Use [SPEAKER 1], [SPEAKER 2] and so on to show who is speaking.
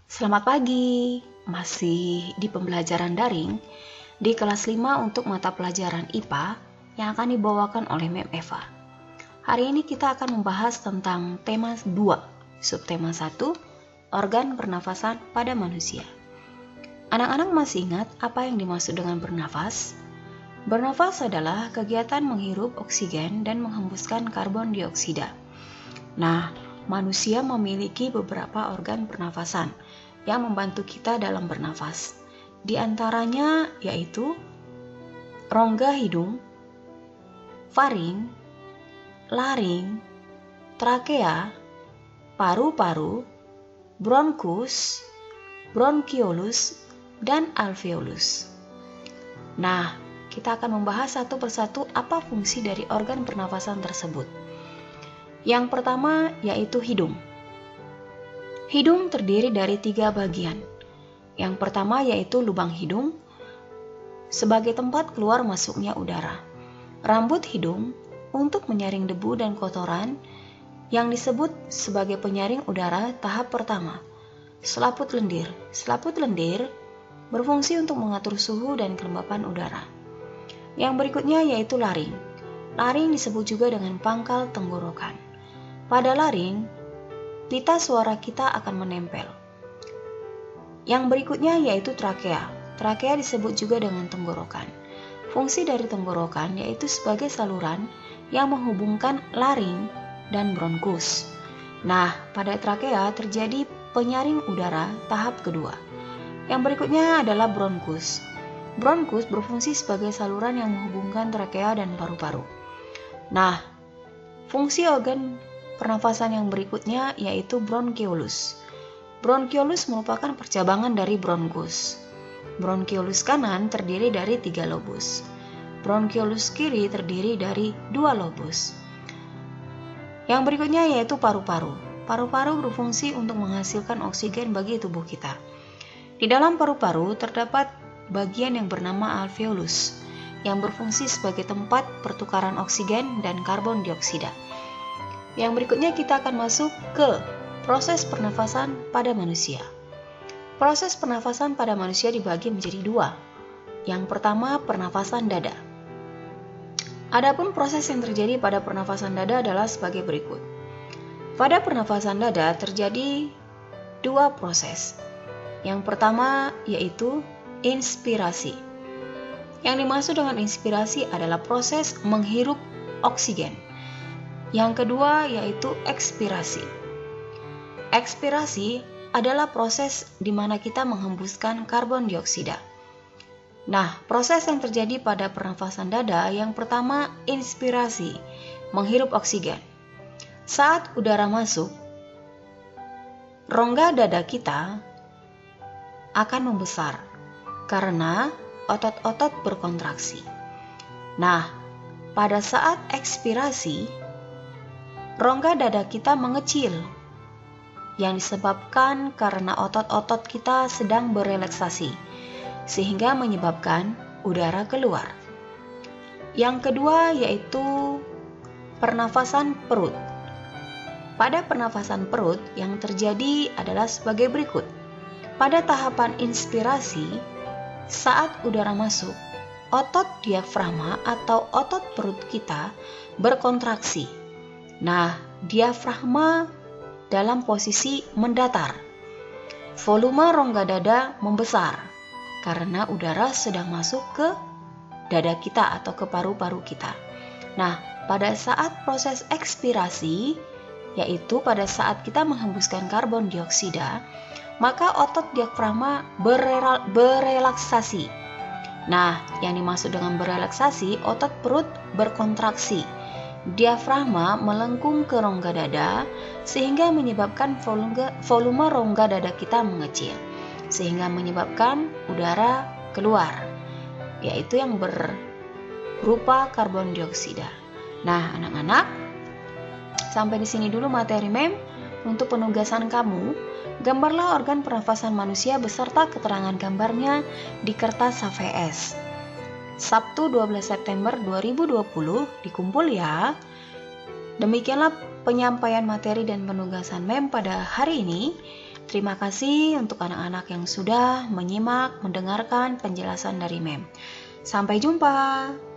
[SPEAKER 1] Selamat pagi, masih di pembelajaran daring di kelas 5 untuk mata pelajaran IPA yang akan dibawakan oleh Mem Eva. Hari ini kita akan membahas tentang tema 2, subtema 1, organ pernafasan pada manusia. Anak-anak masih ingat apa yang dimaksud dengan bernafas? Bernafas adalah kegiatan menghirup oksigen dan menghembuskan karbon dioksida. Nah, manusia memiliki beberapa organ pernafasan yang membantu kita dalam bernafas. Di antaranya yaitu rongga hidung, faring, laring, trakea, paru-paru, bronkus, bronkiolus, dan alveolus. Nah, kita akan membahas satu persatu apa fungsi dari organ pernafasan tersebut. Yang pertama yaitu hidung. Hidung terdiri dari 3 bagian. Yang pertama yaitu lubang hidung sebagai tempat keluar masuknya udara. Rambut hidung untuk menyaring debu dan kotoran yang disebut sebagai penyaring udara tahap pertama. Selaput lendir. Selaput lendir berfungsi untuk mengatur suhu dan kelembapan udara. Yang berikutnya yaitu laring. Laring disebut juga dengan pangkal tenggorokan. Pada laring, pita suara kita akan menempel. Yang berikutnya yaitu trakea. Trakea disebut juga dengan tenggorokan. Fungsi dari tenggorokan yaitu sebagai saluran yang menghubungkan laring dan bronkus. Nah, pada trakea terjadi penyaring udara tahap kedua. Yang berikutnya adalah bronkus. Bronkus berfungsi sebagai saluran yang menghubungkan trakea dan paru-paru. Nah, fungsi organ pernafasan yang berikutnya yaitu bronkiolus. Bronkiolus merupakan percabangan dari bronkus. Bronkiolus kanan terdiri dari 3 lobus. Bronkiolus kiri terdiri dari 2 lobus. Yang berikutnya yaitu paru-paru. Paru-paru berfungsi untuk menghasilkan oksigen bagi tubuh kita. Di dalam paru-paru terdapat bagian yang bernama alveolus yang berfungsi sebagai tempat pertukaran oksigen dan karbon dioksida. Yang berikutnya kita akan masuk ke proses pernafasan pada manusia. Proses pernafasan pada manusia dibagi menjadi 2. Yang pertama, pernafasan dada. Adapun proses yang terjadi pada pernafasan dada adalah sebagai berikut. Pada pernafasan dada terjadi 2 proses. Yang pertama yaitu inspirasi. Yang dimaksud dengan inspirasi adalah proses menghirup oksigen. Yang kedua yaitu ekspirasi. Ekspirasi adalah proses di mana kita menghembuskan karbon dioksida. Nah, proses yang terjadi pada pernafasan dada yang pertama inspirasi, menghirup oksigen. Saat udara masuk, rongga dada kita akan membesar karena otot-otot berkontraksi. Nah, pada saat ekspirasi, rongga dada kita mengecil yang disebabkan karena otot-otot kita sedang berelaksasi sehingga menyebabkan udara keluar. Yang kedua yaitu pernafasan perut. Pada pernafasan perut yang terjadi adalah sebagai berikut. Pada tahapan inspirasi, saat udara masuk, otot diafragma atau otot perut kita berkontraksi. Nah, diafragma dalam posisi mendatar. Volume rongga dada membesar karena udara sedang masuk ke dada kita atau ke paru-paru kita. Nah, pada saat proses ekspirasi, yaitu pada saat kita menghembuskan karbon dioksida, maka otot diafragma berelaksasi. Nah, yang dimaksud dengan berelaksasi, otot perut berkontraksi. Diafragma melengkung ke rongga dada sehingga menyebabkan volume rongga dada kita mengecil sehingga menyebabkan udara keluar, yaitu yang berupa karbon dioksida. Nah, anak-anak, sampai di sini dulu materi Mem. Untuk penugasan kamu, gambarlah organ pernafasan manusia beserta keterangan gambarnya di kertas HVS. Sabtu 12 September 2020 dikumpul ya. Demikianlah penyampaian materi dan penugasan Mem pada hari ini. Terima kasih untuk anak-anak yang sudah menyimak, mendengarkan penjelasan dari Mem. Sampai jumpa.